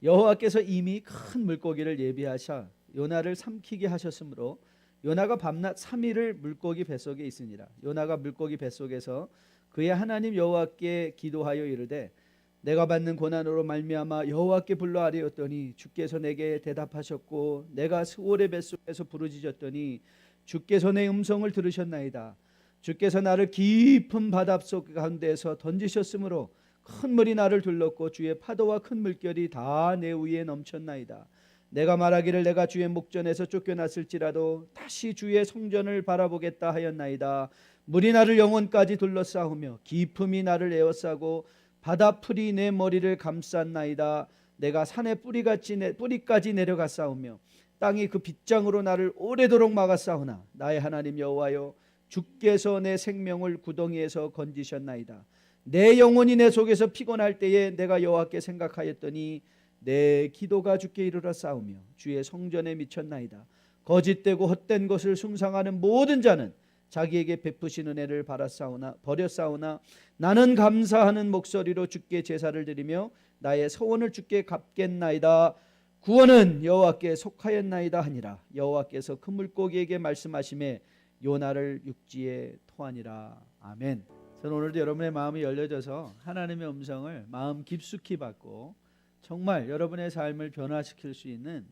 여호와께서 이미 큰 물고기를 예비하셔 요나를 삼키게 하셨으므로 요나가 밤낮 3일을 물고기 뱃속에 있으니라. 요나가 물고기 뱃속에서 그의 하나님 여호와께 기도하여 이르되 내가 받는 고난으로 말미암아 여호와께 불러 아뢰었더니 주께서 내게 대답하셨고 내가 스올의 뱃속에서 부르짖었더니 주께서 내 음성을 들으셨나이다. 주께서 나를 깊은 바닷속 가운데에서 던지셨으므로 큰 물이 나를 둘렀고 주의 파도와 큰 물결이 다 내 위에 넘쳤나이다. 내가 말하기를 내가 주의 목전에서 쫓겨났을지라도 다시 주의 성전을 바라보겠다 하였나이다. 물이 나를 영혼까지 둘러싸우며 깊음이 나를 에워싸고 바다풀이 내 머리를 감쌌나이다. 내가 산의 뿌리까지 내려갔사오며 땅이 그 빗장으로 나를 오래도록 막았사오나 나의 하나님 여호와여 주께서 내 생명을 구덩이에서 건지셨나이다. 내 영혼이 내 속에서 피곤할 때에 내가 여호와께 생각하였더니 내 기도가 주께 이르러 싸우며 주의 성전에 미쳤나이다. 거짓되고 헛된 것을 숭상하는 모든 자는 자기에게 베푸신 은혜를 버렸사오나 나는 감사하는 목소리로 주께 제사를 드리며 나의 소원을 주께 갚겠나이다. 구원은 여호와께 속하였나이다 하니라. 여호와께서 큰 물고기에게 말씀하시매 요나를 육지에 토하니라. 아멘. 저는 오늘도 여러분의 마음이 열려져서 하나님의 음성을 마음 깊숙이 받고 정말 여러분의 삶을 변화시킬 수 있는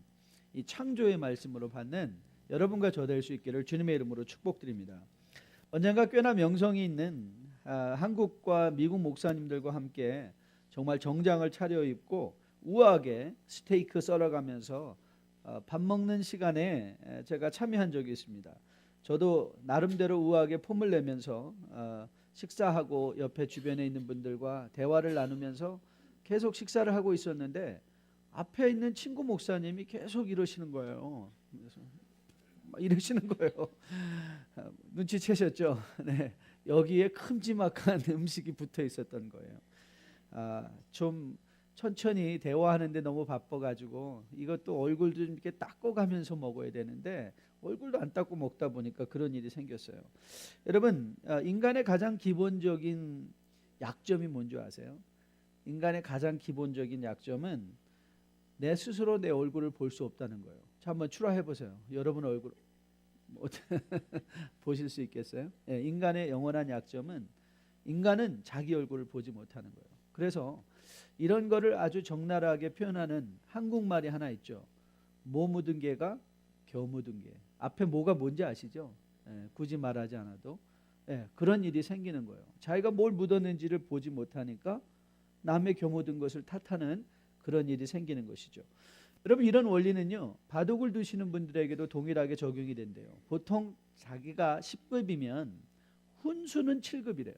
이 창조의 말씀으로 받는 여러분과 저 될 수 있기를 주님의 이름으로 축복드립니다. 언젠가 꽤나 명성이 있는 한국과 미국 목사님들과 함께 정말 정장을 차려입고 우아하게 스테이크 썰어가면서 밥 먹는 시간에 제가 참여한 적이 있습니다. 저도 나름대로 우아하게 폼을 내면서 식사하고 옆에 주변에 있는 분들과 대화를 나누면서 계속 식사를 하고 있었는데 앞에 있는 친구 목사님이 계속 이러시는 거예요. 그래서 막 이러시는 거예요. 눈치채셨죠? 네, 여기에 큼지막한 음식이 붙어 있었던 거예요. 좀 천천히 대화하는데 너무 바빠가지고 이것도 얼굴 좀 이렇게 닦아가면서 먹어야 되는데 얼굴도 안 닦고 먹다 보니까 그런 일이 생겼어요. 여러분, 인간의 가장 기본적인 약점이 뭔지 아세요? 인간의 가장 기본적인 약점은 내 스스로 내 얼굴을 볼 수 없다는 거예요. 자, 한번 추라해 보세요. 여러분 얼굴 보실 수 있겠어요? 네, 인간의 영원한 약점은 인간은 자기 얼굴을 보지 못하는 거예요. 그래서 이런 거를 아주 적나라하게 표현하는 한국말이 하나 있죠. 뭐 묻은 개가 겨 묻은 개. 앞에 뭐가 뭔지 아시죠? 굳이 말하지 않아도 그런 일이 생기는 거예요. 자기가 뭘 묻었는지를 보지 못하니까 남의 겨 묻은 것을 탓하는 그런 일이 생기는 것이죠. 여러분, 이런 원리는요 바둑을 두시는 분들에게도 동일하게 적용이 된대요. 보통 자기가 10급이면 훈수는 7급이래요.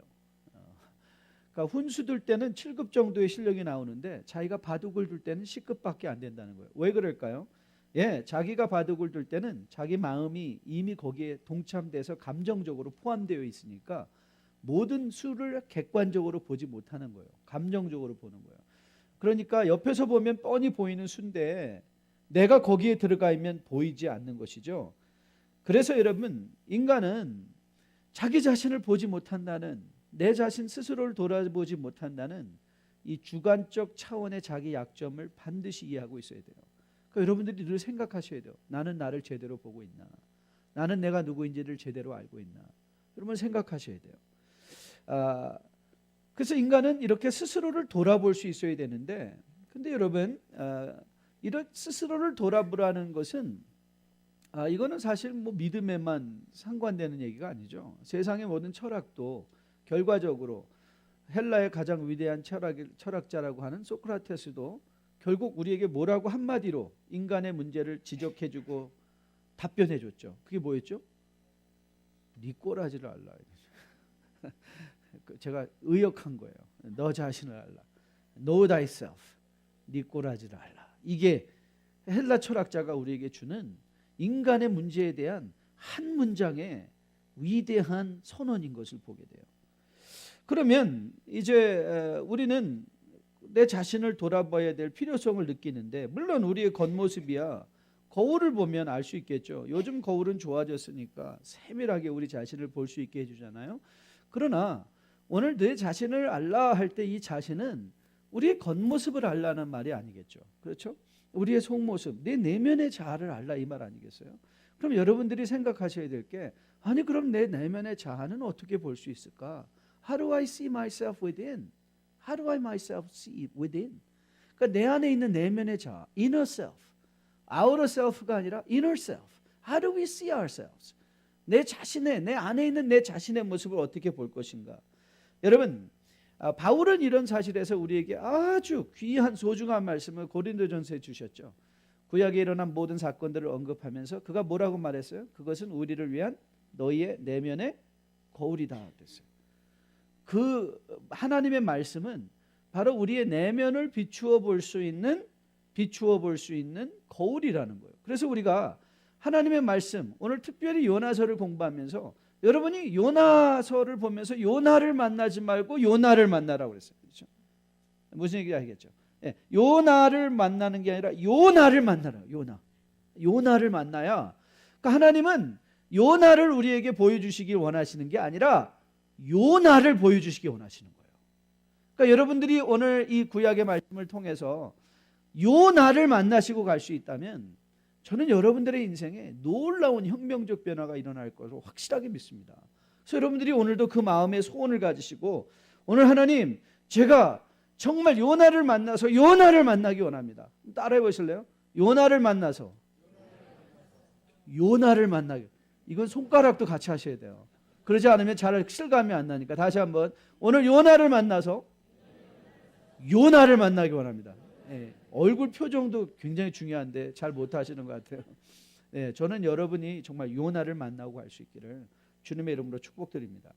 그러니까 훈수 둘 때는 7급 정도의 실력이 나오는데 자기가 바둑을 둘 때는 10급밖에 안 된다는 거예요. 왜 그럴까요? 자기가 바둑을 둘 때는 자기 마음이 이미 거기에 동참돼서 감정적으로 포함되어 있으니까 모든 수를 객관적으로 보지 못하는 거예요. 감정적으로 보는 거예요. 그러니까 옆에서 보면 뻔히 보이는 수인데 내가 거기에 들어가 있면 보이지 않는 것이죠. 그래서 여러분, 인간은 자기 자신을 보지 못한다는, 내 자신 스스로를 돌아보지 못한다는 이 주관적 차원의 자기 약점을 반드시 이해하고 있어야 돼요. 그러니까 여러분들이 늘 생각하셔야 돼요. 나는 나를 제대로 보고 있나? 나는 내가 누구인지를 제대로 알고 있나? 여러분 생각하셔야 돼요. 그래서 인간은 이렇게 스스로를 돌아볼 수 있어야 되는데, 근데 여러분 이런 스스로를 돌아보라는 것은 이거는 사실 뭐 믿음에만 상관되는 얘기가 아니죠. 세상의 모든 철학도 결과적으로 헬라의 가장 위대한 철학자라고 하는 소크라테스도 결국 우리에게 뭐라고 한마디로 인간의 문제를 지적해주고 답변해줬죠. 그게 뭐였죠? 네 꼬라지를 알라. 제가 의역한 거예요. 너 자신을 알라. Know thyself. 네 꼬라지를 알라. 이게 헬라 철학자가 우리에게 주는 인간의 문제에 대한 한 문장의 위대한 선언인 것을 보게 돼요. 그러면 이제 우리는 내 자신을 돌아봐야 될 필요성을 느끼는데, 물론 우리의 겉모습이야 거울을 보면 알 수 있겠죠. 요즘 거울은 좋아졌으니까 세밀하게 우리 자신을 볼 수 있게 해주잖아요. 그러나 오늘 내 자신을 알라 할 때 이 자신은 우리의 겉모습을 알라는 말이 아니겠죠. 그렇죠? 우리의 속모습, 내 내면의 자아를 알라 이 말 아니겠어요? 그럼 여러분들이 생각하셔야 될 게, 아니 그럼 내 내면의 자아는 어떻게 볼 수 있을까? How do I see myself within? How do I myself see within? 그러니까 내 안에 있는 내면의 자아, inner self, outer self가 아니라 inner self. How do we see ourselves? 내 안에 있는 내 자신의 모습을 어떻게 볼 것인가? 여러분, 바울은 이런 사실에서 우리에게 아주 귀한 소중한 말씀을 고린도전서에 주셨죠. 구약에 일어난 모든 사건들을 언급하면서 그가 뭐라고 말했어요? 그것은 우리를 위한 너희의 내면의 거울이다 그랬어요. 그 하나님의 말씀은 바로 우리의 내면을 비추어 볼 수 있는 거울이라는 거예요. 그래서 우리가 하나님의 말씀, 오늘 특별히 요나서를 공부하면서 여러분이 요나서를 보면서 요나를 만나지 말고 요나를 만나라고 그랬어요. 그렇죠? 무슨 얘기인지 알겠죠? 예, 요나를 만나는 게 아니라 요나를 만나라. 요나를 만나야. 그러니까 하나님은 요나를 우리에게 보여주시길 원하시는 게 아니라 요나를 보여주시길 원하시는 거예요. 그러니까 여러분들이 오늘 이 구약의 말씀을 통해서 요나를 만나시고 갈 수 있다면 저는 여러분들의 인생에 놀라운 혁명적 변화가 일어날 것을 확실하게 믿습니다. 그래서 여러분들이 오늘도 그 마음의 소원을 가지시고, 오늘 하나님 제가 정말 요나를 만나서 요나를 만나기 원합니다. 따라해 보실래요? 요나를 만나서 요나를 만나기. 이건 손가락도 같이 하셔야 돼요. 그러지 않으면 잘 실감이 안 나니까 다시 한번, 오늘 요나를 만나서 요나를 만나기 원합니다. 예, 얼굴 표정도 굉장히 중요한데 잘 못하시는 것 같아요. 예, 저는 여러분이 정말 요나를 만나고 갈 수 있기를 주님의 이름으로 축복드립니다.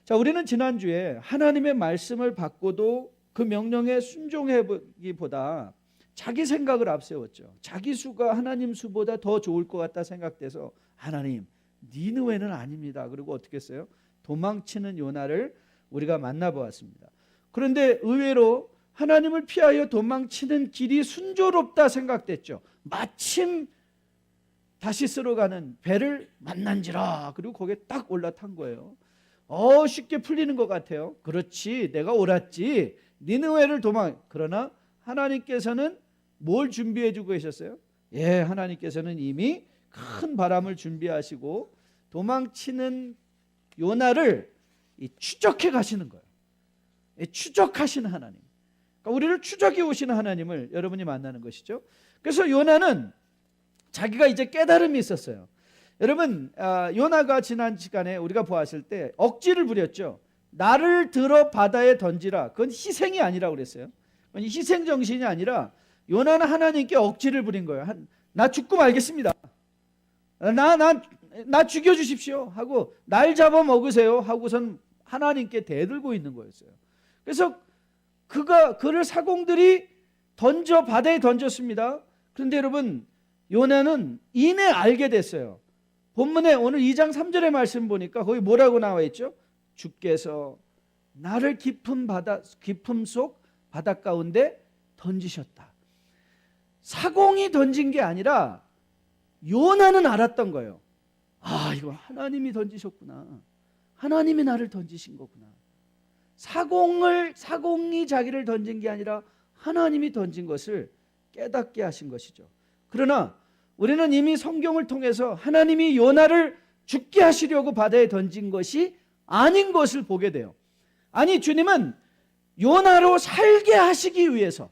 자, 우리는 지난주에 하나님의 말씀을 받고도 그 명령에 순종해보기보다 자기 생각을 앞세웠죠. 자기 수가 하나님 수보다 더 좋을 것 같다 생각돼서, 하나님 니느웨는 아닙니다. 그리고 어떻게 했어요? 도망치는 요나를 우리가 만나보았습니다. 그런데 의외로 하나님을 피하여 도망치는 길이 순조롭다 생각됐죠. 마침 다시 쓰러 가는 배를 만난지라. 그리고 거기에 딱 올라탄 거예요. 쉽게 풀리는 것 같아요. 그렇지, 내가 옳았지, 니느웨를 그러나 하나님께서는 뭘 준비해 주고 계셨어요? 예, 하나님께서는 이미 큰 바람을 준비하시고 도망치는 요나를 추적해 가시는 거예요. 추적하시는 하나님. 그러니까 우리를 추적해 오시는 하나님을 여러분이 만나는 것이죠. 그래서 요나는 자기가 이제 깨달음이 있었어요. 여러분, 요나가 지난 시간에 우리가 보았을 때 억지를 부렸죠. 나를 들어 바다에 던지라. 그건 희생이 아니라고 그랬어요. 희생 정신이 아니라 요나는 하나님께 억지를 부린 거예요. 나 죽고 말겠습니다. 나 죽여주십시오 하고, 날 잡아 먹으세요 하고선 하나님께 대들고 있는 거였어요. 그래서 그를 사공들이 바다에 던졌습니다. 그런데 여러분, 요나는 이내 알게 됐어요. 본문에 오늘 2장 3절의 말씀 보니까 거기 뭐라고 나와 있죠? 주께서 나를 깊음 속 바다 가운데 던지셨다. 사공이 던진 게 아니라 요나는 알았던 거예요. 이거 하나님이 던지셨구나. 하나님이 나를 던지신 거구나. 사공이 자기를 던진 게 아니라 하나님이 던진 것을 깨닫게 하신 것이죠. 그러나 우리는 이미 성경을 통해서 하나님이 요나를 죽게 하시려고 바다에 던진 것이 아닌 것을 보게 돼요. 아니, 주님은 요나로 살게 하시기 위해서,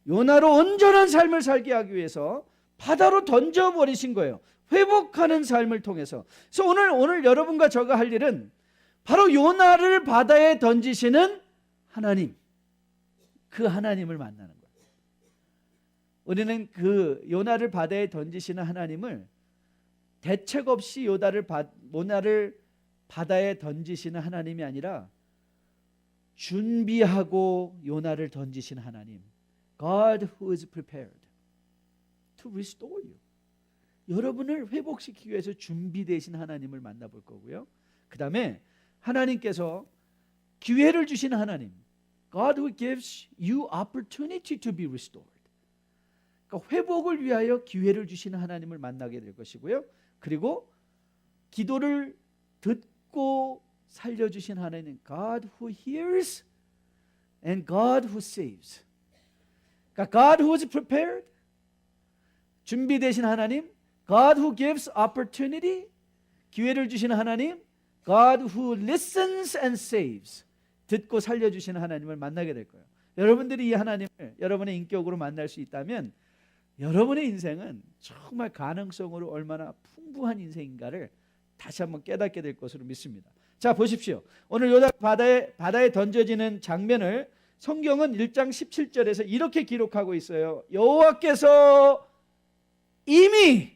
요나로 온전한 삶을 살게 하기 위해서 바다로 던져버리신 거예요. 회복하는 삶을 통해서. 그래서 오늘 여러분과 저가 할 일은 바로 요나를 바다에 던지시는 하나님, 그 하나님을 만나는 거예요. 우리는 그 요나를 바다에 던지시는 하나님을 대책 없이 요나를 바다에 던지시는 하나님이 아니라 준비하고 요나를 던지시는 하나님, God who is prepared to restore you. 여러분을 회복시키기 위해서 준비되신 하나님을 만나볼 거고요. 그 다음에 하나님께서 기회를 주시는 하나님, God who gives you opportunity to be restored. 그러니까 회복을 위하여 기회를 주시는 하나님을 만나게 될 것이고요. 그리고 기도를 듣고 살려주신 하나님, God who hears and God who saves. 그러니까 God who is prepared, 준비되신 하나님, God who gives opportunity, 기회를 주시는 하나님, God who listens and saves, 듣고 살려주시는 하나님을 만나게 될 거예요. 여러분들이 이 하나님을 여러분의 인격으로 만날 수 있다면 여러분의 인생은 정말 가능성으로 얼마나 풍부한 인생인가를 다시 한번 깨닫게 될 것으로 믿습니다. 자, 보십시오. 오늘 요나가 바다에 던져지는 장면을 성경은 1장 17절에서 이렇게 기록하고 있어요. 여호와께서 이미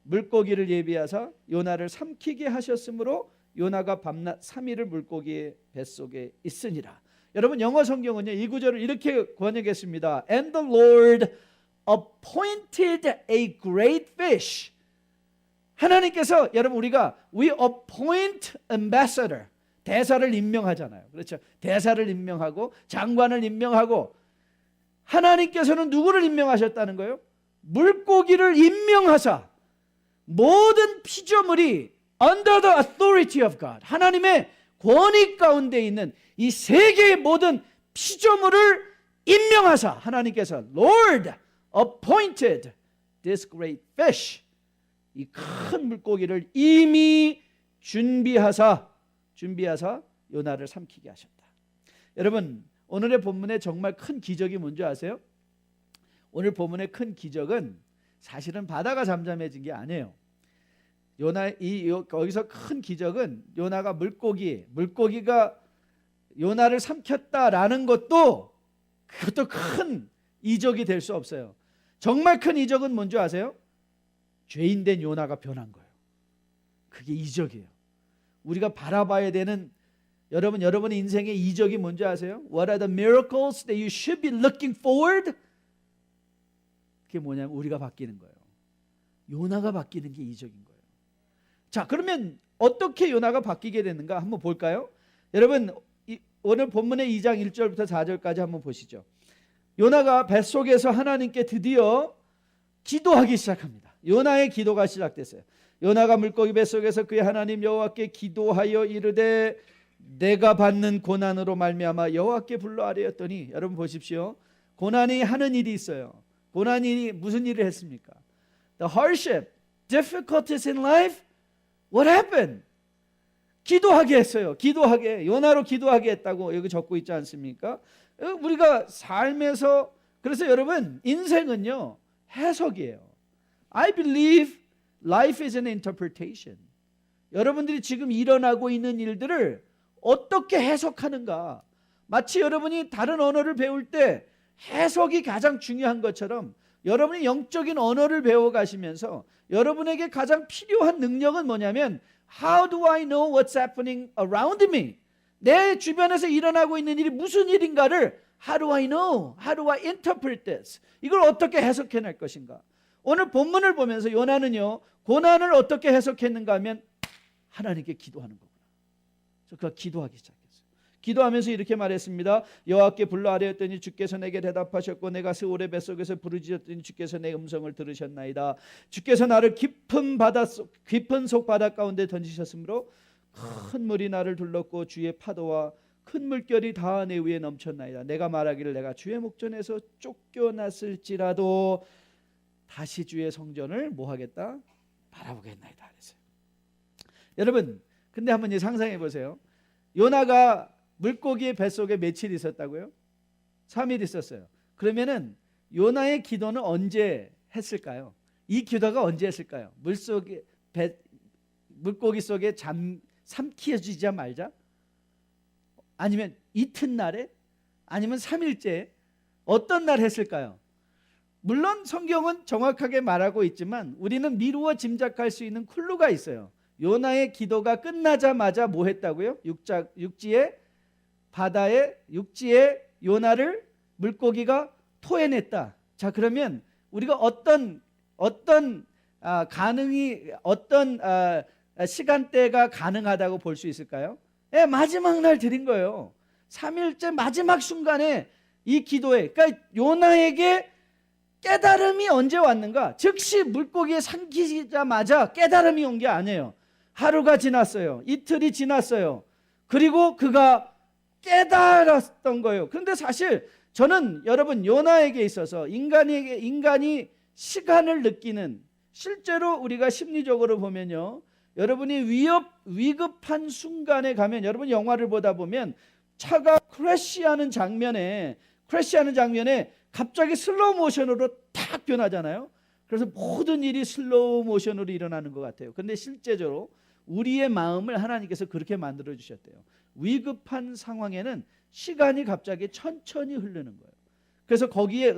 물고기를 예비하사 요나를 삼키게 하셨으므로 요나가 밤낮 3일을 물고기의 뱃속에 있으니라. 여러분, 영어 성경은요, 이 구절을 이렇게 번역했습니다. And the Lord appointed a great fish. 하나님께서, 여러분, 우리가 we appoint ambassador, 대사를 임명하잖아요. 그렇죠? 대사를 임명하고 장관을 임명하고, 하나님께서는 누구를 임명하셨다는 거예요? 물고기를 임명하사 모든 피조물이 under the authority of God, 하나님의 권위 가운데 있는 이 세계의 모든 피조물을 임명하사 하나님께서 Lord appointed this great fish, 이 큰 물고기를 이미 준비하사 요나를 삼키게 하셨다. 여러분, 오늘의 본문의 정말 큰 기적이 뭔지 아세요? 오늘 본문의 큰 기적은 사실은 바다가 잠잠해진 게 아니에요. 거기서 큰 기적은 요나가 물고기가 요나를 삼켰다라는 것도, 그것도 큰 이적이 될 수 없어요. 정말 큰 이적은 뭔지 아세요? 죄인된 요나가 변한 거예요. 그게 이적이에요. 우리가 바라봐야 되는, 여러분의 인생의 이적이 뭔지 아세요? What are the miracles that you should be looking forward? 그게 뭐냐면 우리가 바뀌는 거예요. 요나가 바뀌는 게 이적인 거예요. 자, 그러면 어떻게 요나가 바뀌게 됐는가 한번 볼까요? 여러분, 오늘 본문의 2장 1절부터 4절까지 한번 보시죠. 요나가 뱃속에서 하나님께 드디어 기도하기 시작합니다. 요나의 기도가 시작됐어요. 요나가 물고기 뱃속에서 그의 하나님 여호와께 기도하여 이르되 내가 받는 고난으로 말미암아 여호와께 불러 아뢰었더니, 여러분 보십시오. 고난이 하는 일이 있어요. 고난이 무슨 일을 했습니까? The hardship, difficulties in life. What happened? 기도하게 했어요. 요나로 기도하게 했다고 여기 적고 있지 않습니까? 우리가 삶에서, 그래서 여러분, 인생은요 해석이에요. I believe life is an interpretation. 여러분들이 지금 일어나고 있는 일들을 어떻게 해석하는가, 마치 여러분이 다른 언어를 배울 때 해석이 가장 중요한 것처럼 여러분이 영적인 언어를 배워가시면서 여러분에게 가장 필요한 능력은 뭐냐면 How do I know what's happening around me? 내 주변에서 일어나고 있는 일이 무슨 일인가를 How do I know? How do I interpret this? 이걸 어떻게 해석해낼 것인가? 오늘 본문을 보면서 요나는요, 고난을 어떻게 해석했는가 하면 하나님께 기도하는 거구나. 그래서 그가 기도하기 시작했어요. 기도하면서 이렇게 말했습니다. 여호와께 불러 아뢰었더니 주께서 내게 대답하셨고 내가 스올의 뱃속에서 부르짖었더니 주께서 내 음성을 들으셨나이다. 주께서 나를 깊은 속 바다 가운데 던지셨으므로 큰 물이 나를 둘렀고 주의 파도와 큰 물결이 다 내 위에 넘쳤나이다. 내가 말하기를 내가 주의 목전에서 쫓겨났을지라도 다시 주의 성전을 뭐 하겠다? 바라보겠나이다 그랬어요. 여러분, 근데 한번 상상해 보세요. 요나가 물고기의 뱃속에 며칠 있었다고요? 3일 있었어요. 그러면은 요나의 기도는 언제 했을까요? 이 기도가 언제 했을까요? 물고기 속에 삼키어지자 말자? 아니면 이튿날에? 아니면 3일째? 어떤 날 했을까요? 물론 성경은 정확하게 말하고 있지만 우리는 미루어 짐작할 수 있는 클루가 있어요. 요나의 기도가 끝나자마자 뭐 했다고요? 육지에 요나를 물고기가 토해냈다. 자, 그러면 우리가 어떤 시간대가 가능하다고 볼 수 있을까요? 마지막 날 드린 거예요. 3일째 마지막 순간에 이 기도에, 그러니까 요나에게 깨달음이 언제 왔는가? 즉시 물고기에 삼키자마자 깨달음이 온 게 아니에요. 하루가 지났어요. 이틀이 지났어요. 그리고 그가 깨달았던 거예요. 그런데 사실 저는 여러분 요나에게 있어서 인간이 시간을 느끼는, 실제로 우리가 심리적으로 보면요, 여러분이 위급한 순간에 가면, 여러분 영화를 보다 보면 차가 크래시하는 장면에 갑자기 슬로우 모션으로 탁 변하잖아요. 그래서 모든 일이 슬로우 모션으로 일어나는 것 같아요. 그런데 실제적으로 우리의 마음을 하나님께서 그렇게 만들어 주셨대요. 위급한 상황에는 시간이 갑자기 천천히 흐르는 거예요. 그래서 거기에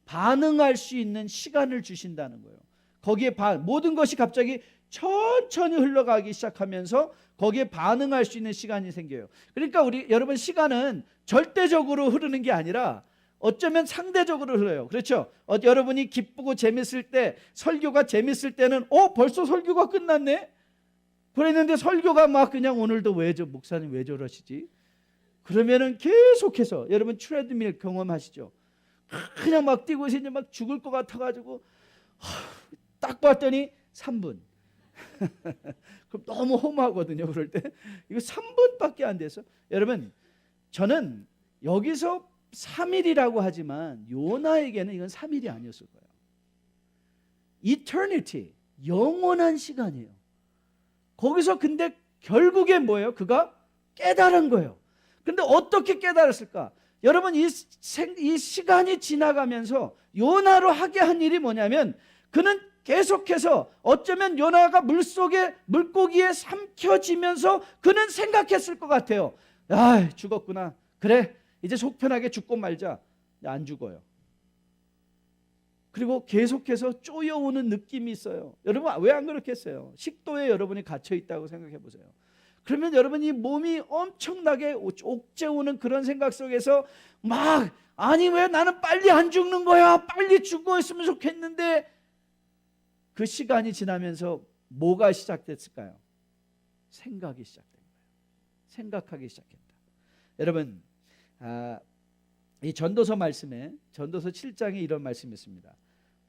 반응할 수 있는 시간을 주신다는 거예요. 거기에 모든 것이 갑자기 천천히 흘러가기 시작하면서 거기에 반응할 수 있는 시간이 생겨요. 그러니까 여러분, 시간은 절대적으로 흐르는 게 아니라 어쩌면 상대적으로 흘러요. 그렇죠? 여러분이 기쁘고 재밌을 때, 설교가 재밌을 때는 벌써 설교가 끝났네? 그랬는데 설교가 막 그냥 오늘도 목사님 왜 저러시지? 그러면은 계속해서, 여러분 트레드밀 경험하시죠? 그냥 막 뛰고 있으니 막 죽을 것 같아가지고 딱 봤더니 3분. 그럼 너무 허무하거든요. 그럴 때 이거 3분밖에 안 돼서. 여러분, 저는 여기서 3일이라고 하지만 요나에게는 이건 3일이 아니었을 거예요. Eternity, 영원한 시간이에요. 거기서 근데 결국에 뭐예요? 그가 깨달은 거예요. 근데 어떻게 깨달았을까? 여러분, 이 시간이 지나가면서 요나로 하게 한 일이 뭐냐면, 그는 계속해서 어쩌면 요나가 물고기에 삼켜지면서 그는 생각했을 것 같아요. 죽었구나. 그래, 이제 속 편하게 죽고 말자. 안 죽어요. 그리고 계속해서 쪼여오는 느낌이 있어요. 여러분, 왜 안 그렇겠어요? 식도에 여러분이 갇혀 있다고 생각해 보세요. 그러면 여러분이 몸이 엄청나게 옥죄오는 그런 생각 속에서 아니 왜 나는 빨리 안 죽는 거야? 빨리 죽어 있으면 좋겠는데. 그 시간이 지나면서 뭐가 시작됐을까요? 생각이 시작된 거예요. 생각하기 시작했다. 여러분, 이 전도서 말씀에, 전도서 7장에 이런 말씀이 있습니다.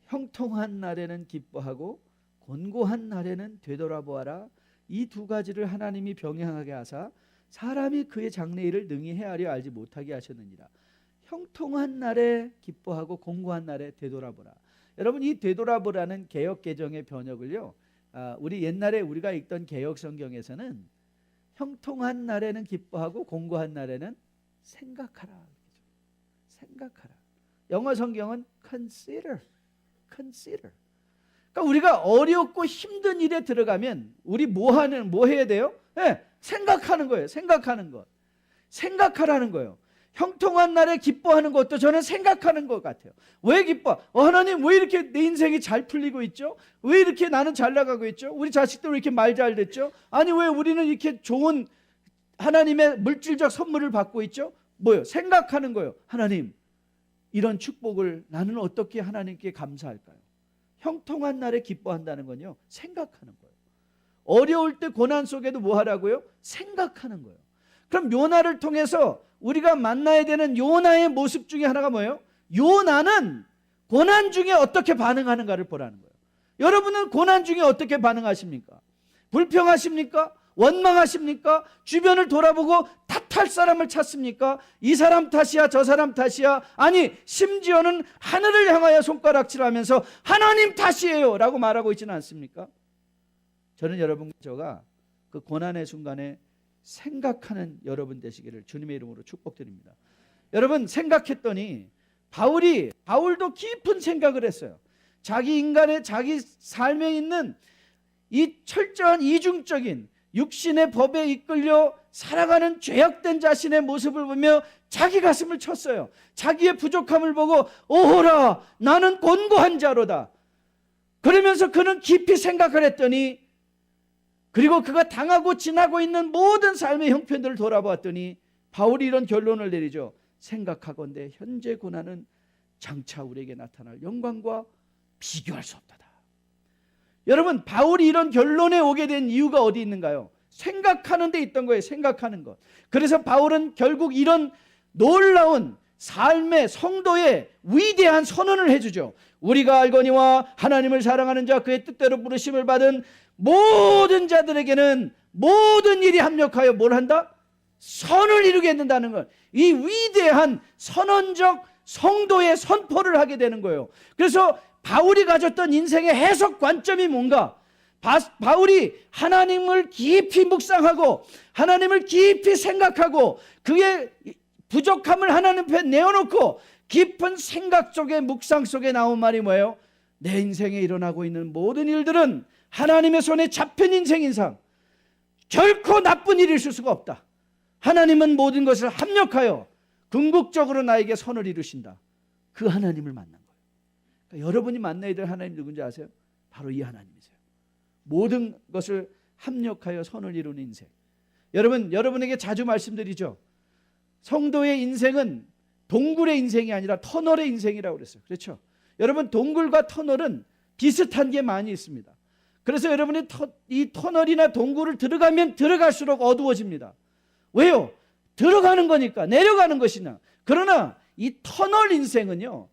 형통한 날에는 기뻐하고 곤고한 날에는 되돌아보아라. 이 두 가지를 하나님이 병행하게 하사 사람이 그의 장래일을 능히 헤아려 알지 못하게 하셨느니라. 형통한 날에 기뻐하고 곤고한 날에 되돌아보라. 여러분, 이 되돌아보라는 개역 개정의 번역을요, 우리 옛날에 우리가 읽던 개역 성경에서는 형통한 날에는 기뻐하고 곤고한 날에는 생각하라. 생각하라. 영어 성경은 consider. 그러니까 우리가 어렵고 힘든 일에 들어가면 우리 뭐 해야 돼요? 생각하는 거예요. 생각하는 것. 생각하라는 거예요. 형통한 날에 기뻐하는 것도 저는 생각하는 것 같아요. 왜 기뻐? 하나님, 왜 이렇게 내 인생이 잘 풀리고 있죠? 왜 이렇게 나는 잘 나가고 있죠? 우리 자식들 왜 이렇게 말 잘 됐죠? 아니, 왜 우리는 이렇게 좋은 하나님의 물질적 선물을 받고 있죠? 뭐요? 생각하는 거예요. 하나님, 이런 축복을 나는 어떻게 하나님께 감사할까요? 형통한 날에 기뻐한다는 건요, 생각하는 거예요. 어려울 때 고난 속에도 뭐 하라고요? 생각하는 거예요. 그럼 요나를 통해서 우리가 만나야 되는 요나의 모습 중에 하나가 뭐예요? 요나는 고난 중에 어떻게 반응하는가를 보라는 거예요. 여러분은 고난 중에 어떻게 반응하십니까? 불평하십니까? 원망하십니까? 주변을 돌아보고 탓할 사람을 찾습니까? 이 사람 탓이야, 저 사람 탓이야? 아니, 심지어는 하늘을 향하여 손가락질하면서 하나님 탓이에요 라고 말하고 있지는 않습니까? 저는 여러분과 저가 그 고난의 순간에 생각하는 여러분 되시기를 주님의 이름으로 축복드립니다. 여러분, 생각했더니 바울도 깊은 생각을 했어요. 자기 삶에 있는 이 철저한 이중적인 육신의 법에 이끌려 살아가는 죄악된 자신의 모습을 보며 자기 가슴을 쳤어요. 자기의 부족함을 보고 오호라, 나는 곤고한 자로다. 그러면서 그는 깊이 생각을 했더니, 그리고 그가 당하고 지나고 있는 모든 삶의 형편들을 돌아보았더니 바울이 이런 결론을 내리죠. 생각하건대 현재 고난은 장차 우리에게 나타날 영광과 비교할 수 없다. 여러분, 바울이 이런 결론에 오게 된 이유가 어디 있는가요? 생각하는 데 있던 거예요. 생각하는 것. 그래서 바울은 결국 이런 놀라운 삶의, 성도의 위대한 선언을 해주죠. 우리가 알거니와 하나님을 사랑하는 자, 그의 뜻대로 부르심을 받은 모든 자들에게는 모든 일이 합력하여 뭘 한다? 선을 이루겠는다는 것, 이 위대한 선언적 성도의 선포를 하게 되는 거예요. 그래서 바울이 가졌던 인생의 해석 관점이 뭔가? 바울이 하나님을 깊이 묵상하고 하나님을 깊이 생각하고 그의 부족함을 하나님 앞에 내어놓고 깊은 생각 속에 묵상 속에 나온 말이 뭐예요? 내 인생에 일어나고 있는 모든 일들은 하나님의 손에 잡힌 인생인상 결코 나쁜 일이 있을 수가 없다. 하나님은 모든 것을 합력하여 궁극적으로 나에게 선을 이루신다. 그 하나님을 만난 거예요. 그러니까 여러분이 만나야 될 하나님 누군지 아세요? 바로 이 하나님이세요. 모든 것을 합력하여 선을 이루는 인생. 여러분에게 자주 말씀드리죠. 성도의 인생은 동굴의 인생이 아니라 터널의 인생이라고 그랬어요. 그렇죠? 여러분, 동굴과 터널은 비슷한 게 많이 있습니다. 그래서 여러분이 이 터널이나 동굴을 들어가면 들어갈수록 어두워집니다. 왜요? 들어가는 거니까, 내려가는 것이나. 그러나 이 터널 인생은요,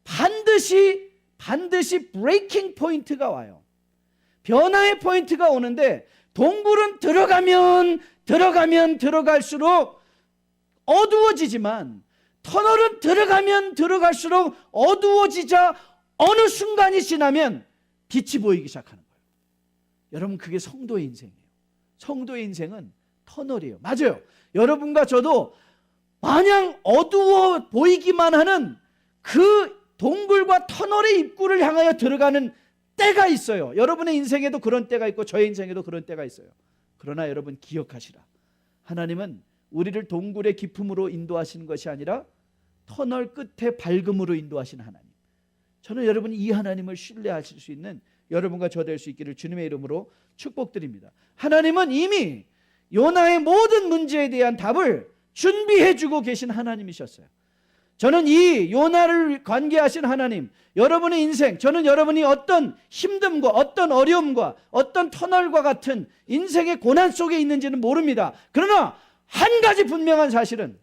반드시 브레이킹 포인트가 와요. 변화의 포인트가 오는데, 동굴은 들어가면 들어갈수록 어두워지지만 터널은 들어가면 들어갈수록 어두워지자 어느 순간이 지나면 빛이 보이기 시작하는 거예요. 여러분, 그게 성도의 인생이에요. 성도의 인생은 터널이에요. 맞아요. 여러분과 저도 마냥 어두워 보이기만 하는 그 동굴과 터널의 입구를 향하여 들어가는 때가 있어요. 여러분의 인생에도 그런 때가 있고 저의 인생에도 그런 때가 있어요. 그러나 여러분 기억하시라. 하나님은 우리를 동굴의 깊음으로 인도하시는 것이 아니라 터널 끝에 밝음으로 인도하시는 하나님. 저는 여러분이 이 하나님을 신뢰하실 수 있는 여러분과 저 될 수 있기를 주님의 이름으로 축복드립니다. 하나님은 이미 요나의 모든 문제에 대한 답을 준비해 주고 계신 하나님이셨어요. 저는 이 요나를 관계하신 하나님, 여러분의 인생, 저는 여러분이 어떤 힘듦과 어떤 어려움과 어떤 터널과 같은 인생의 고난 속에 있는지는 모릅니다. 그러나 한 가지 분명한 사실은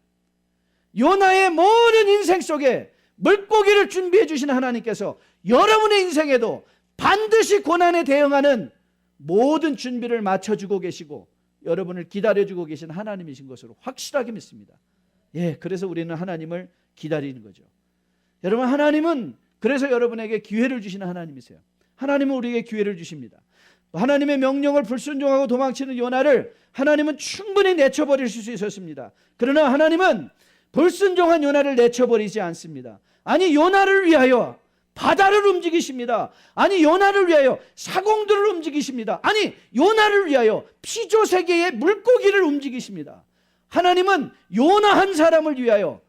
요나의 모든 인생 속에 물고기를 준비해 주신 하나님께서 여러분의 인생에도 반드시 고난에 대응하는 모든 준비를 맞춰주고 계시고 여러분을 기다려주고 계신 하나님이신 것으로 확실하게 믿습니다. 예, 그래서 우리는 하나님을 기다리는 거죠. 여러분, 하나님은 그래서 여러분에게 기회를 주시는 하나님이세요. 하나님은 우리에게 기회를 주십니다. 하나님의 명령을 불순종하고 도망치는 요나를 하나님은 충분히 내쳐버릴 수 있었습니다. 그러나 하나님은 불순종한 요나를 내쳐버리지 않습니다. 아니, 요나를 위하여 바다를 움직이십니다. 아니, 요나를 위하여 사공들을 움직이십니다. 아니, 요나를 위하여 피조세계의 물고기를 움직이십니다. 하나님은 요나 한 사람을 위하여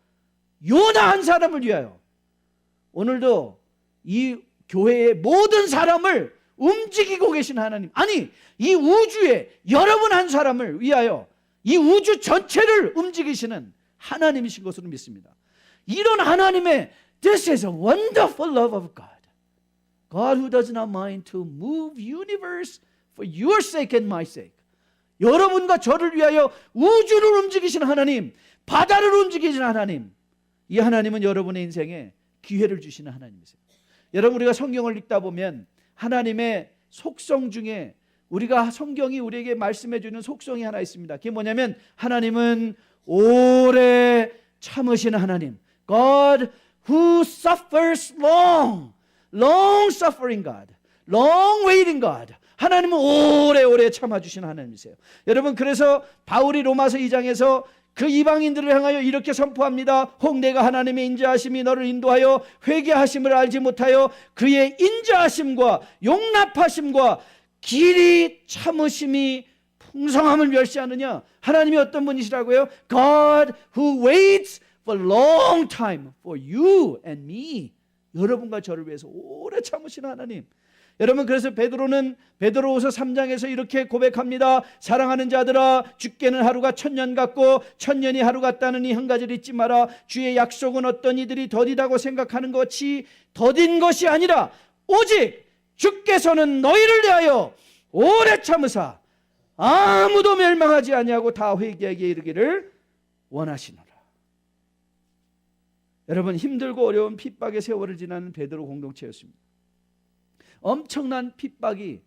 오늘도 이 교회의 모든 사람을 움직이고 계신 하나님, 아니 이 우주에 여러분 한 사람을 위하여 이 우주 전체를 움직이시는 하나님이신 것으로 믿습니다. 이런 하나님의 This is a wonderful love of God. God who does not mind to move universe for your sake and my sake. 여러분과 저를 위하여 우주를 움직이시는 하나님, 바다를 움직이시는 하나님, 이 하나님은 여러분의 인생에 기회를 주시는 하나님이세요. 여러분, 우리가 성경을 읽다 보면 하나님의 속성 중에 우리가 성경이 우리에게 말씀해 주는 속성이 하나 있습니다. 그게 뭐냐면 하나님은 오래 참으시는 하나님, God who suffers long suffering God, long waiting God. 하나님은 오래오래 참아주시는 하나님이세요. 여러분, 그래서 바울이 로마서 2장에서 그 이방인들을 향하여 이렇게 선포합니다. 혹 내가 하나님의 인자하심이 너를 인도하여 회개하심을 알지 못하여 그의 인자하심과 용납하심과 길이 참으심이 풍성함을 멸시하느냐. 하나님이 어떤 분이시라고요? God who waits for long time for you and me. 여러분과 저를 위해서 오래 참으시는 하나님. 여러분, 그래서 베드로후서 3장에서 이렇게 고백합니다. 사랑하는 자들아, 죽게는 하루가 1000년 같고 1000년이 하루 같다는 이 한 가지를 잊지 마라. 주의 약속은 어떤 이들이 더디다고 생각하는 것이 더딘 것이 아니라 오직 주께서는 너희를 위하여 오래 참으사 아무도 멸망하지 아니하고 다 회개하게 이르기를 원하시노라. 여러분, 힘들고 어려운 핍박의 세월을 지나는 베드로 공동체였습니다. 엄청난 핍박이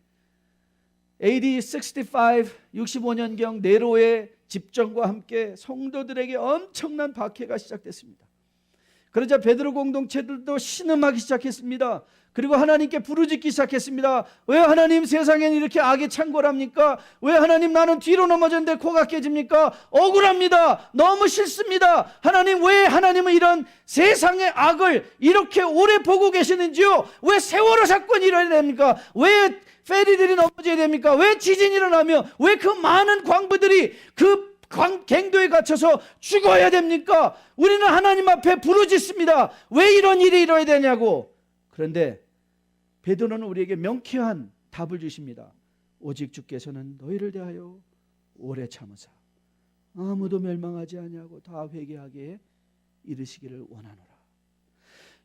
AD 65년경 네로의 집정과 함께 성도들에게 엄청난 박해가 시작됐습니다. 그러자 베드로 공동체들도 신음하기 시작했습니다. 그리고 하나님께 부르짖기 시작했습니다. 왜 하나님 세상엔 이렇게 악이 창궐합니까? 왜 하나님 나는 뒤로 넘어졌는데 코가 깨집니까? 억울합니다. 너무 싫습니다. 하나님, 왜 하나님은 이런 세상의 악을 이렇게 오래 보고 계시는지요? 왜 세월호 사건이 일어나야 됩니까? 왜 페리들이 넘어져야 됩니까? 왜 지진이 일어나며 왜 그 많은 광부들이 그 갱도에 갇혀서 죽어야 됩니까? 우리는 하나님 앞에 부르짖습니다. 왜 이런 일이 일어나야 되냐고. 그런데 베드로는 우리에게 명쾌한 답을 주십니다. 오직 주께서는 너희를 대하여 오래 참으사 아무도 멸망하지 아니하고 다 회개하게 이르시기를 원하노라.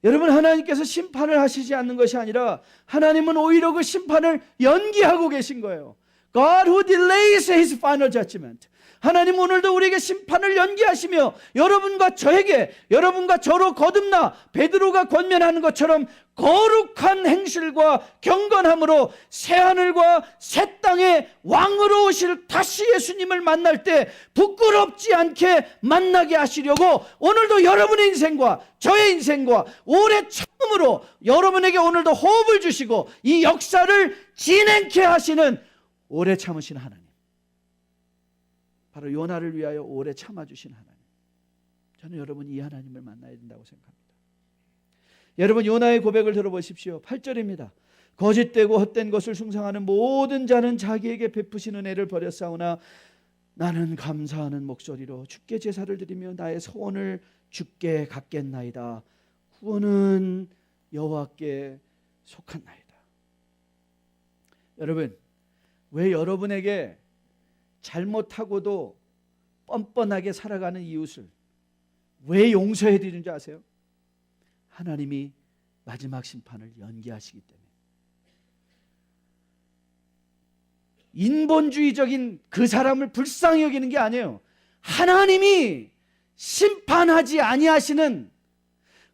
여러분, 하나님께서 심판을 하시지 않는 것이 아니라 하나님은 오히려 그 심판을 연기하고 계신 거예요. God who delays his final judgment. 하나님 오늘도 우리에게 심판을 연기하시며 여러분과 저에게, 여러분과 저로 거듭나 베드로가 권면하는 것처럼 거룩한 행실과 경건함으로 새하늘과 새 땅의 왕으로 오실 다시 예수님을 만날 때 부끄럽지 않게 만나게 하시려고 오늘도 여러분의 인생과 저의 인생과 오래 참음으로 여러분에게 오늘도 호흡을 주시고 이 역사를 진행케 하시는 오래 참으신 하나님, 바로 요나를 위하여 오래 참아주신 하나님, 저는 여러분이 이 하나님을 만나야 된다고 생각합니다. 여러분, 요나의 고백을 들어보십시오. 8절입니다. 거짓되고 헛된 것을 숭상하는 모든 자는 자기에게 베푸신 은혜를 버렸사오나 나는 감사하는 목소리로 주께 제사를 드리며 나의 소원을 주께 갚겠나이다. 구원은 여호와께 속한나이다. 여러분, 왜 여러분에게 잘못하고도 뻔뻔하게 살아가는 이웃을 왜 용서해 드리는 줄 아세요? 하나님이 마지막 심판을 연기하시기 때문에. 인본주의적인 그 사람을 불쌍히 여기는 게 아니에요. 하나님이 심판하지 아니하시는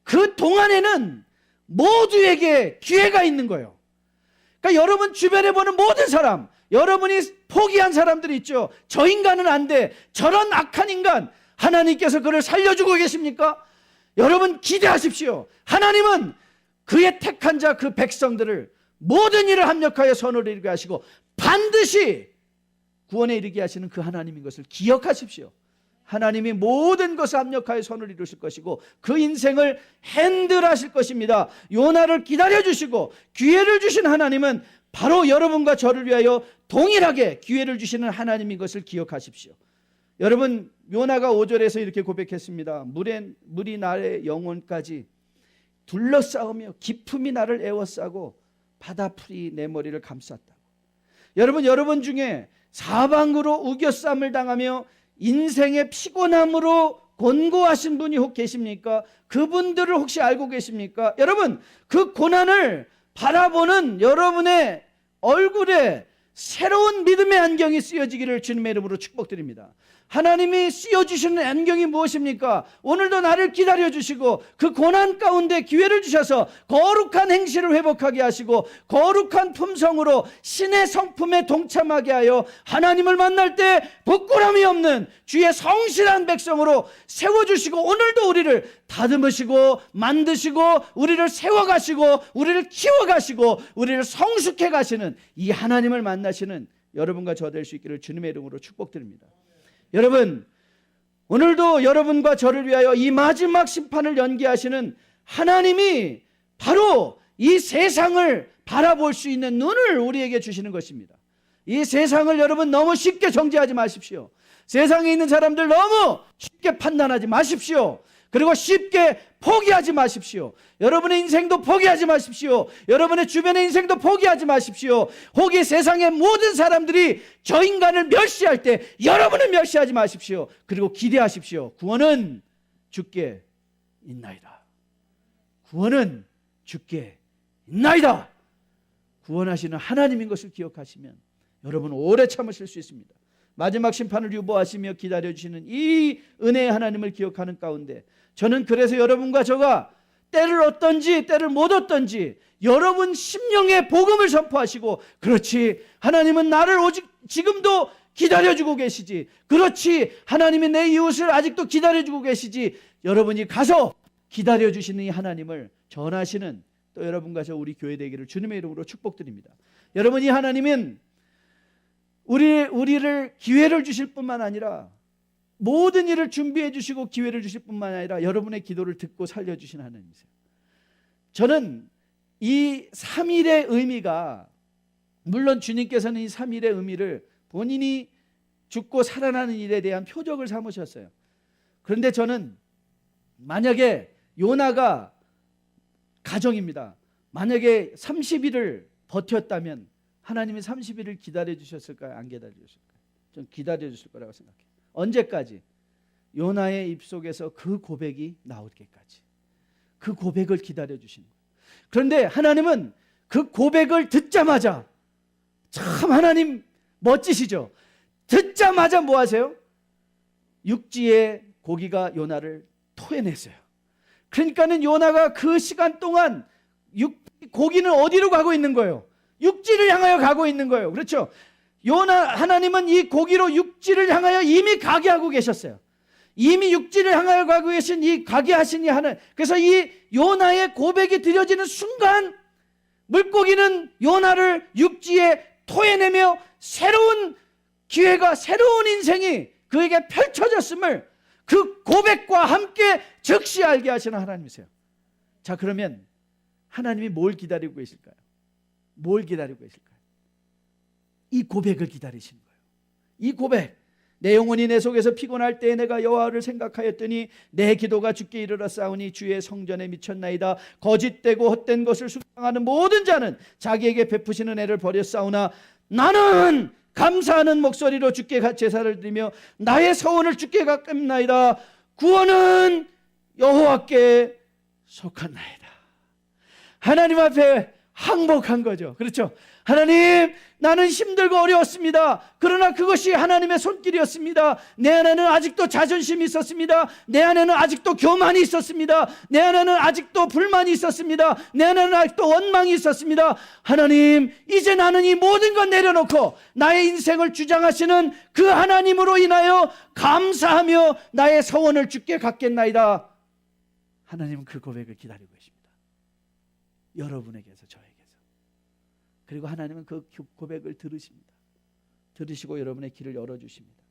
그 동안에는 모두에게 기회가 있는 거예요. 그러니까 여러분 주변에 보는 모든 사람, 여러분이 포기한 사람들이 있죠. 저 인간은 안 돼, 저런 악한 인간, 하나님께서 그를 살려주고 계십니까? 여러분 기대하십시오. 하나님은 그의 택한 자 그 백성들을 모든 일을 합력하여 선을 이루게 하시고 반드시 구원에 이르게 하시는 그 하나님인 것을 기억하십시오. 하나님이 모든 것을 합력하여 선을 이루실 것이고 그 인생을 핸들하실 것입니다. 요나를 기다려주시고 기회를 주신 하나님은 바로 여러분과 저를 위하여 동일하게 기회를 주시는 하나님인 것을 기억하십시오. 여러분, 요나가 5절에서 이렇게 고백했습니다. 물이 나의 영혼까지 둘러싸우며 기품이 나를 에워싸고 바다풀이 내 머리를 감쌌다고. 여러분 중에 사방으로 우겨쌈을 당하며 인생의 피곤함으로 곤고하신 분이 혹 계십니까? 그분들을 혹시 알고 계십니까? 여러분, 그 고난을 바라보는 여러분의 얼굴에 새로운 믿음의 안경이 쓰여지기를 주님의 이름으로 축복드립니다. 하나님이 씌워주시는 안경이 무엇입니까? 오늘도 나를 기다려주시고 그 고난 가운데 기회를 주셔서 거룩한 행실을 회복하게 하시고 거룩한 품성으로 신의 성품에 동참하게 하여 하나님을 만날 때 부끄러움이 없는 주의 성실한 백성으로 세워주시고 오늘도 우리를 다듬으시고 만드시고 우리를 세워가시고 우리를 키워가시고 우리를 성숙해 가시는 이 하나님을 만나시는 여러분과 저 될 수 있기를 주님의 이름으로 축복드립니다. 여러분, 오늘도 여러분과 저를 위하여 이 마지막 심판을 연기하시는 하나님이 바로 이 세상을 바라볼 수 있는 눈을 우리에게 주시는 것입니다. 이 세상을 여러분 너무 쉽게 정죄하지 마십시오. 세상에 있는 사람들 너무 쉽게 판단하지 마십시오. 그리고 쉽게 포기하지 마십시오. 여러분의 인생도 포기하지 마십시오. 여러분의 주변의 인생도 포기하지 마십시오. 혹이 세상의 모든 사람들이 저 인간을 멸시할 때 여러분은 멸시하지 마십시오. 그리고 기대하십시오. 구원은 주께 있나이다. 구원은 주께 있나이다. 구원하시는 하나님인 것을 기억하시면 여러분 오래 참으실 수 있습니다. 마지막 심판을 유보하시며 기다려주시는 이 은혜의 하나님을 기억하는 가운데 저는 그래서 여러분과 저가 때를 얻든지 때를 못 얻든지 여러분 심령의 복음을 선포하시고, 그렇지, 하나님은 나를 오직 지금도 기다려주고 계시지, 그렇지, 하나님이 내 이웃을 아직도 기다려주고 계시지, 여러분이 가서 기다려주시는 이 하나님을 전하시는 또 여러분과 저 우리 교회 되기를 주님의 이름으로 축복드립니다. 여러분, 이 하나님은 우리를 기회를 주실 뿐만 아니라 모든 일을 준비해 주시고 기회를 주실 뿐만 아니라 여러분의 기도를 듣고 살려주신 하나님이세요. 저는 이 3일의 의미가, 물론 주님께서는 이 3일의 의미를 본인이 죽고 살아나는 일에 대한 표적을 삼으셨어요. 그런데 저는 만약에 요나가, 가정입니다, 만약에 30일을 버텼다면 하나님이 30일을 기다려주셨을까요? 안 기다려주셨을까요? 전 기다려주실 거라고 생각해요. 언제까지? 요나의 입속에서 그 고백이 나올 때까지. 그 고백을 기다려주시는 거예요. 그런데 하나님은 그 고백을 듣자마자, 참 하나님 멋지시죠? 듣자마자 뭐 하세요? 육지의 고기가 요나를 토해냈어요. 그러니까는 요나가 그 시간 동안 고기는 어디로 가고 있는 거예요? 육지를 향하여 가고 있는 거예요. 그렇죠? 하나님은 이 고기로 육지를 향하여 이미 가게 하고 계셨어요. 이미 육지를 향하여 가고 계신 이 가게 하신 이 하나님. 그래서 이 요나의 고백이 드려지는 순간 물고기는 요나를 육지에 토해내며 새로운 기회가, 새로운 인생이 그에게 펼쳐졌음을 그 고백과 함께 즉시 알게 하시는 하나님이세요. 자, 그러면 하나님이 뭘 기다리고 계실까요? 뭘 기다리고 계실까요? 이 고백을 기다리시는 거예요. 이 고백. 내 영혼이 내 속에서 피곤할 때에 내가 여호와를 생각하였더니 내 기도가 주께 이르렀사오니 주의 성전에 미쳤나이다. 거짓되고 헛된 것을 숭상하는 모든 자는 자기에게 베푸시는 애를 버렸사오나 나는 감사하는 목소리로 주께 제사를 드리며 나의 서원을 주께 갚나이다. 구원은 여호와께 속한나이다. 하나님 앞에 항복한 거죠. 그렇죠? 하나님, 나는 힘들고 어려웠습니다. 그러나 그것이 하나님의 손길이었습니다. 내 안에는 아직도 자존심이 있었습니다. 내 안에는 아직도 교만이 있었습니다. 내 안에는 아직도 불만이 있었습니다. 내 안에는 아직도 원망이 있었습니다. 하나님, 이제 나는 이 모든 것 내려놓고 나의 인생을 주장하시는 그 하나님으로 인하여 감사하며 나의 서원을 주께 갚겠나이다. 하나님은 그 고백을 기다리고 계십니다. 여러분에게서, 저에게서. 그리고 하나님은 그 고백을 들으십니다. 들으시고 여러분의 길을 열어주십니다.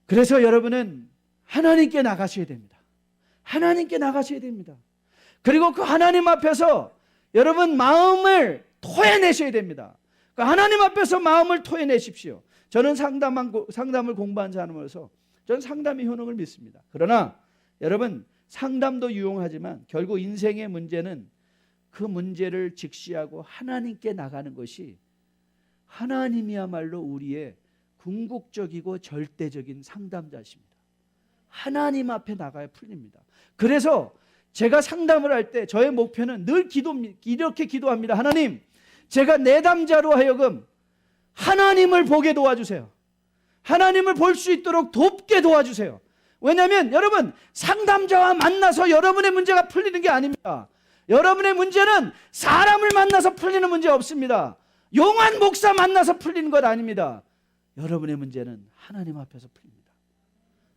그래서 여러분은 하나님께 나가셔야 됩니다. 하나님께 나가셔야 됩니다. 그리고 그 하나님 앞에서 여러분 마음을 토해내셔야 됩니다. 그 하나님 앞에서 마음을 토해내십시오. 저는 상담을 공부한 사람으로서 저는 상담의 효능을 믿습니다. 그러나 여러분, 상담도 유용하지만 결국 인생의 문제는 그 문제를 직시하고 하나님께 나가는 것이, 하나님이야말로 우리의 궁극적이고 절대적인 상담자십니다. 하나님 앞에 나가야 풀립니다. 그래서 제가 상담을 할 때 저의 목표는 늘 이렇게 기도합니다. 하나님, 제가 내담자로 하여금 하나님을 보게 도와주세요. 하나님을 볼 수 있도록 돕게 도와주세요. 왜냐하면 여러분, 상담자와 만나서 여러분의 문제가 풀리는 게 아닙니다. 여러분의 문제는 사람을 만나서 풀리는 문제 없습니다. 용한 목사 만나서 풀리는 것 아닙니다. 여러분의 문제는 하나님 앞에서 풀립니다.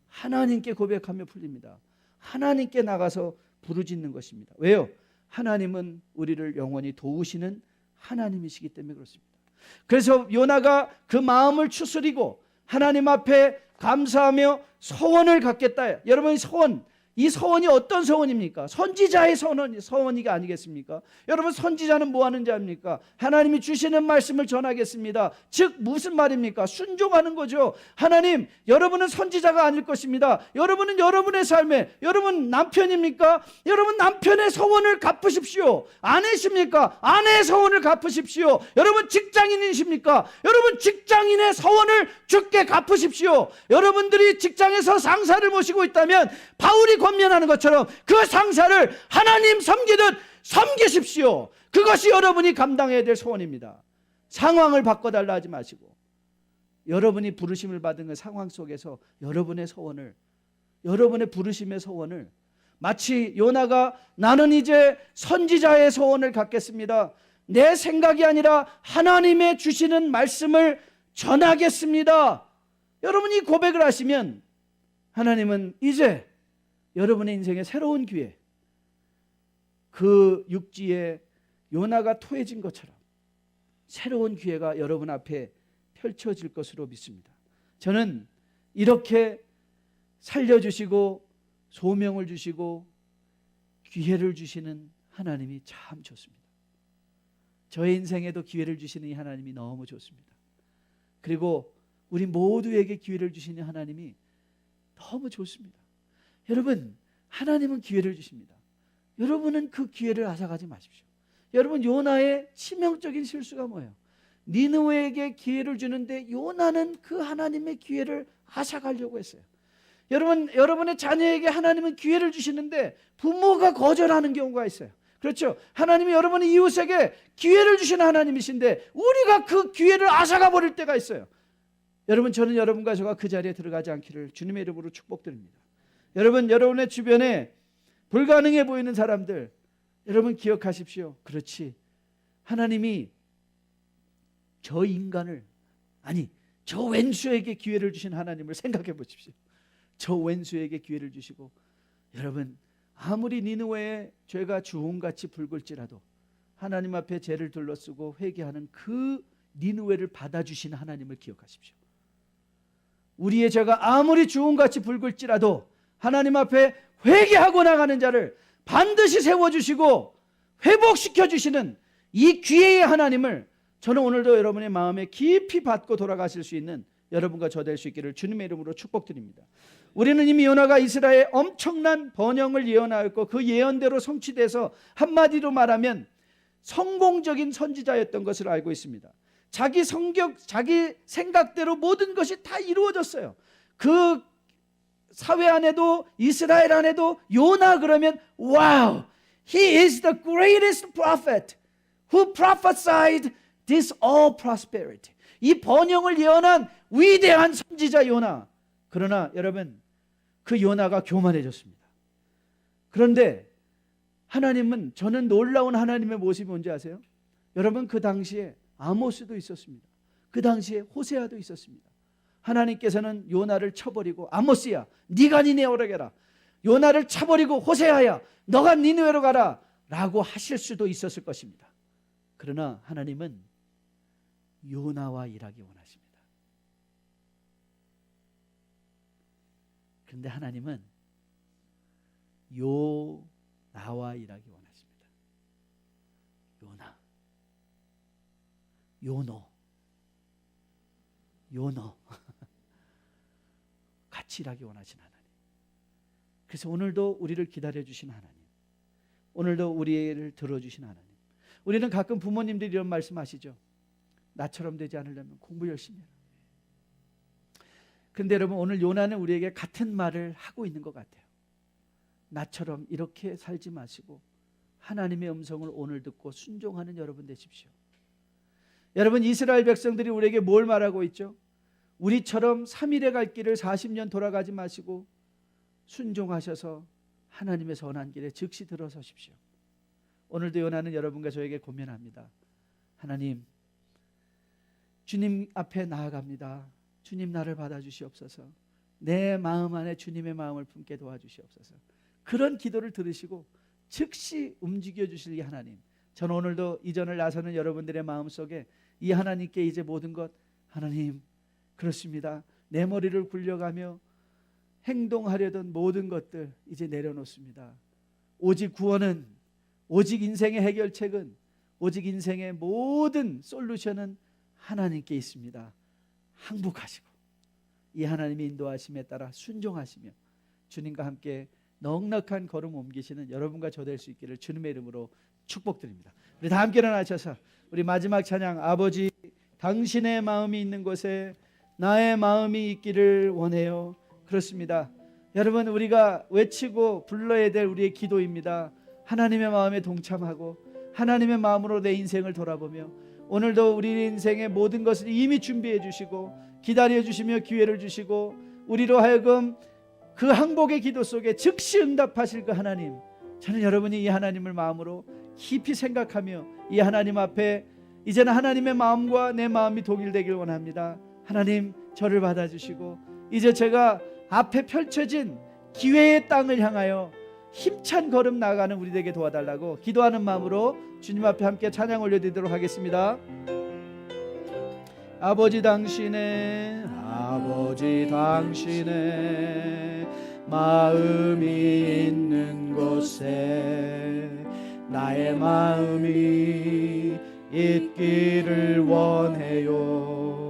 하나님께 고백하며 풀립니다. 하나님께 나가서 부르짖는 것입니다. 왜요? 하나님은 우리를 영원히 도우시는 하나님이시기 때문에 그렇습니다. 그래서 요나가 그 마음을 추스리고 하나님 앞에 감사하며 서원을 갖겠다. 여러분의 서원, 이 서원이 어떤 서원입니까? 선지자의 서원이가 아니겠습니까? 여러분, 선지자는 뭐 하는 자입니까? 하나님이 주시는 말씀을 전하겠습니다. 즉 무슨 말입니까? 순종하는 거죠. 하나님, 여러분은 선지자가 아닐 것입니다. 여러분은 여러분의 삶에, 여러분 남편입니까? 여러분 남편의 서원을 갚으십시오. 아내십니까? 아내의 서원을 갚으십시오. 여러분 직장인이십니까? 여러분 직장인의 서원을 주께 갚으십시오. 여러분들이 직장에서 상사를 모시고 있다면 바울이 권면하는 것처럼 그 상사를 하나님 섬기듯 섬기십시오. 그것이 여러분이 감당해야 될 소원입니다. 상황을 바꿔달라 하지 마시고 여러분이 부르심을 받은 그 상황 속에서 여러분의 소원을, 여러분의 부르심의 소원을 마치 요나가 나는 이제 선지자의 소원을 갖겠습니다. 내 생각이 아니라 하나님의 주시는 말씀을 전하겠습니다. 여러분이 고백을 하시면 하나님은 이제 여러분의 인생의 새로운 기회, 그 육지에 요나가 토해진 것처럼 새로운 기회가 여러분 앞에 펼쳐질 것으로 믿습니다. 저는 이렇게 살려주시고 소명을 주시고 기회를 주시는 하나님이 참 좋습니다. 저의 인생에도 기회를 주시는 이 하나님이 너무 좋습니다. 그리고 우리 모두에게 기회를 주시는 하나님이 너무 좋습니다. 여러분, 하나님은 기회를 주십니다. 여러분은 그 기회를 앗아가지 마십시오. 여러분, 요나의 치명적인 실수가 뭐예요? 니느웨에게 기회를 주는데 요나는 그 하나님의 기회를 앗아가려고 했어요. 여러분의 자녀에게 하나님은 기회를 주시는데 부모가 거절하는 경우가 있어요. 그렇죠? 하나님이 여러분의 이웃에게 기회를 주시는 하나님이신데 우리가 그 기회를 앗아가 버릴 때가 있어요. 여러분, 저는 여러분과 저가 그 자리에 들어가지 않기를 주님의 이름으로 축복드립니다. 여러분의 주변에 불가능해 보이는 사람들, 여러분 기억하십시오. 그렇지, 하나님이 저 인간을, 아니 저 왼수에게 기회를 주신 하나님을 생각해 보십시오. 저 왼수에게 기회를 주시고, 여러분 아무리 니느웨의 죄가 주홍같이 붉을지라도 하나님 앞에 죄를 둘러쓰고 회개하는 그 니느웨를 받아주신 하나님을 기억하십시오. 우리의 죄가 아무리 주홍같이 붉을지라도 하나님 앞에 회개하고 나가는 자를 반드시 세워주시고 회복시켜주시는 이 기회의 하나님을 저는 오늘도 여러분의 마음에 깊이 받고 돌아가실 수 있는 여러분과 저 될 수 있기를 주님의 이름으로 축복드립니다. 우리는 이미 요나가 이스라엘의 엄청난 번영을 예언하였고 그 예언대로 성취돼서 한마디로 말하면 성공적인 선지자였던 것을 알고 있습니다. 자기 생각대로 모든 것이 다 이루어졌어요. 그 사회 안에도 이스라엘 안에도 요나 그러면 wow, he is the greatest prophet who prophesied this all prosperity. 이 번영을 예언한 위대한 선지자 요나. 그러나 여러분, 그 요나가 교만해졌습니다. 그런데 하나님은, 저는 놀라운 하나님의 모습이 뭔지 아세요? 여러분, 그 당시에 아모스도 있었습니다. 그 당시에 호세아도 있었습니다. 하나님께서는 요나를 쳐버리고 아모스야 네가 니네웨로 가라, 요나를 쳐버리고 호세아야 너가 니네웨로 가라 라고 하실 수도 있었을 것입니다. 그러나 하나님은 요나와 일하기 원하십니다. 그런데 하나님은 요나와 일하기 원하십니다. 요노 같이 일하기 원하신 하나님. 그래서 오늘도 우리를 기다려주신 하나님, 오늘도 우리를 들어주신 하나님. 우리는 가끔 부모님들이 이런 말씀하시죠. 나처럼 되지 않으려면 공부 열심히 해라. 그런데 여러분, 오늘 요나는 우리에게 같은 말을 하고 있는 것 같아요. 나처럼 이렇게 살지 마시고 하나님의 음성을 오늘 듣고 순종하는 여러분 되십시오. 여러분, 이스라엘 백성들이 우리에게 뭘 말하고 있죠? 우리처럼 3일에 갈 길을 40년 돌아가지 마시고 순종하셔서 하나님의 선한 길에 즉시 들어서십시오. 오늘도 요나는 여러분과 저에게 고면합니다. 하나님, 주님 앞에 나아갑니다. 주님, 나를 받아주시옵소서. 내 마음 안에 주님의 마음을 품게 도와주시옵소서. 그런 기도를 들으시고 즉시 움직여 주실 이 하나님, 저는 오늘도 이전을 나서는 여러분들의 마음속에 이 하나님께 이제 모든 것, 하나님 그렇습니다, 내 머리를 굴려가며 행동하려던 모든 것들 이제 내려놓습니다. 오직 구원은, 오직 인생의 해결책은, 오직 인생의 모든 솔루션은 하나님께 있습니다. 항복하시고 이 하나님의 인도하심에 따라 순종하시며 주님과 함께 넉넉한 걸음 옮기시는 여러분과 저 될 수 있기를 주님의 이름으로 축복드립니다. 우리 다 함께 일어나셔서 우리 마지막 찬양, 아버지 당신의 마음이 있는 곳에 나의 마음이 있기를 원해요. 그렇습니다. 여러분, 우리가 외치고 불러야 될 우리의 기도입니다. 하나님의 마음에 동참하고 하나님의 마음으로 내 인생을 돌아보며 오늘도 우리 인생의 모든 것을 이미 준비해 주시고 기다려 주시며 기회를 주시고 우리로 하여금 그 항복의 기도 속에 즉시 응답하실 그 하나님, 저는 여러분이 이 하나님을 마음으로 깊이 생각하며 이 하나님 앞에 이제는 하나님의 마음과 내 마음이 동일되길 원합니다. 하나님, 저를 받아주시고 이제 제가 앞에 펼쳐진 기회의 땅을 향하여 힘찬 걸음 나아가는 우리에게 도와달라고 기도하는 마음으로 주님 앞에 함께 찬양 올려드리도록 하겠습니다. 아버지 당신의 마음이 있는 곳에 나의 마음이 있기를 원해요.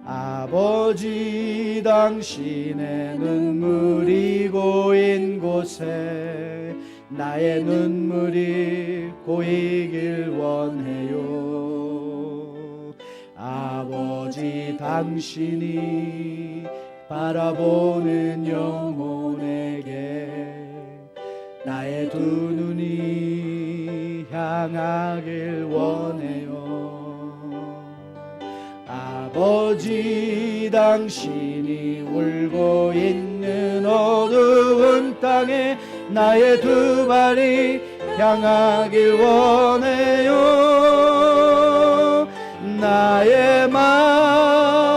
아버지 당신의 눈물이 고인 곳에 나의 눈물이 고이길 원해요. 아버지 당신이 바라보는 영혼에게 나의 두 눈이 향하길 원해요. 아버지 당신이 울고 있는 어두운 땅에 나의 두 발이 향하길 원해요. 나의 마음이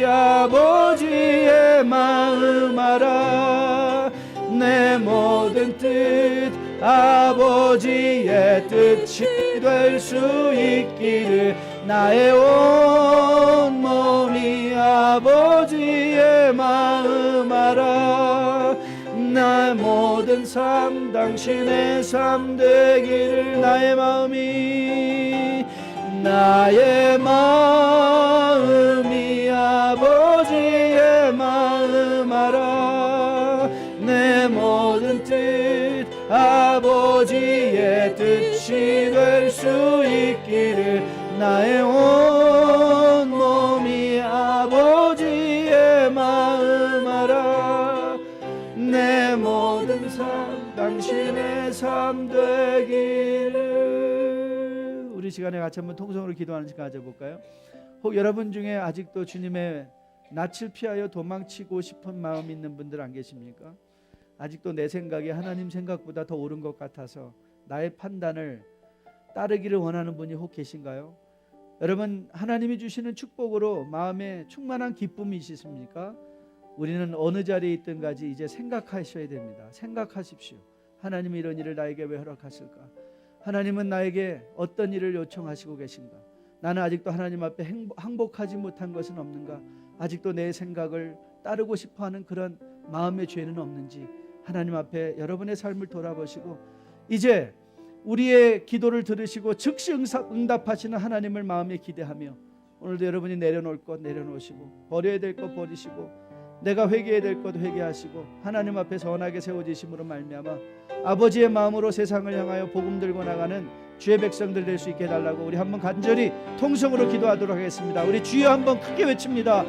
아버지의 마음 알아. 내 모든 뜻 아버지의 뜻이 될 수 있기를 나의 온 몸이 아버지의 마음 알아. 나의 모든 삶 당신의 삶 되기를 나의 마음이 아버지의 마음 알아. 내 모든 뜻 아버지의 뜻이 될 수 있기를 나의 온 몸이 아버지의 마음 알아. 내 모든 삶 당신의 삶 되기를. 우리 시간에 같이 한번 통성으로 기도하는 시간 가져볼까요? 혹 여러분 중에 아직도 주님의 낯을 피하여 도망치고 싶은 마음 있는 분들 안 계십니까? 아직도 내 생각이 하나님 생각보다 더 옳은 것 같아서 나의 판단을 따르기를 원하는 분이 혹 계신가요? 여러분, 하나님이 주시는 축복으로 마음에 충만한 기쁨이 있으십니까? 우리는 어느 자리에 있든 가지 이제 생각하셔야 됩니다. 생각하십시오. 하나님이 이런 일을 나에게 왜 허락하실까? 하나님은 나에게 어떤 일을 요청하시고 계신가? 나는 아직도 하나님 앞에 항복하지 못한 것은 없는가? 아직도 내 생각을 따르고 싶어하는 그런 마음의 죄는 없는지 하나님 앞에 여러분의 삶을 돌아보시고 이제 우리의 기도를 들으시고 즉시 응답하시는 하나님을 마음에 기대하며 오늘도 여러분이 내려놓을 것 내려놓으시고 버려야 될 것 버리시고 내가 회개해야 될 것 회개하시고 하나님 앞에 선하게 세워지심으로 말미암아 아버지의 마음으로 세상을 향하여 복음 들고 나가는 주의 백성들 될 수 있게 해달라고 우리 한번 간절히 통성으로 기도하도록 하겠습니다. 우리 주여 한번 크게 외칩니다.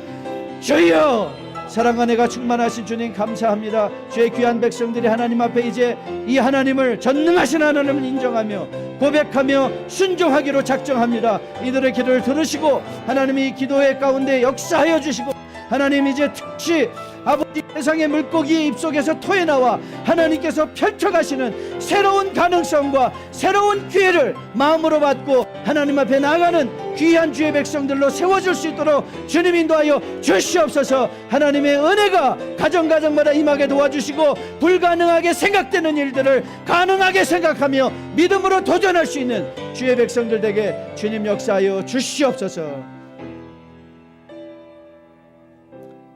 주여! 사랑과 내가 충만하신 주님 감사합니다. 주의 귀한 백성들이 하나님 앞에 이제 이 하나님을 전능하신 하나님을 인정하며 고백하며 순종하기로 작정합니다. 이들의 기도를 들으시고 하나님이 이 기도의 가운데 역사하여 주시고 하나님 이제 특히 아버지 세상의 물고기의 입속에서 토해나와 하나님께서 펼쳐가시는 새로운 가능성과 새로운 기회를 마음으로 받고 하나님 앞에 나아가는 귀한 주의 백성들로 세워줄 수 있도록 주님 인도하여 주시옵소서. 하나님의 은혜가 가정마다 임하게 도와주시고 불가능하게 생각되는 일들을 가능하게 생각하며 믿음으로 도전할 수 있는 주의 백성들에게 주님 역사하여 주시옵소서.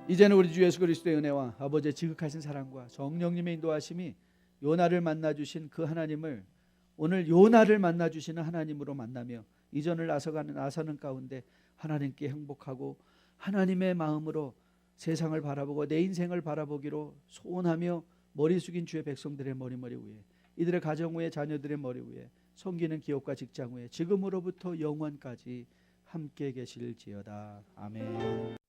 이제는 우리 주 예수 그리스도의 은혜와 아버지의 지극하신 사랑과 성령님의 인도하심이 요나를 만나주신 그 하나님을 오늘 요나를 만나주시는 하나님으로 만나며 이전을 나서는 가운데 하나님께 행복하고 하나님의 마음으로 세상을 바라보고 내 인생을 바라보기로 소원하며 머리 숙인 주의 백성들의 머리 위에 이들의 가정 위에 자녀들의 머리 위에 섬기는 기업과 직장 위에 지금으로부터 영원까지 함께 계실지어다. 아멘.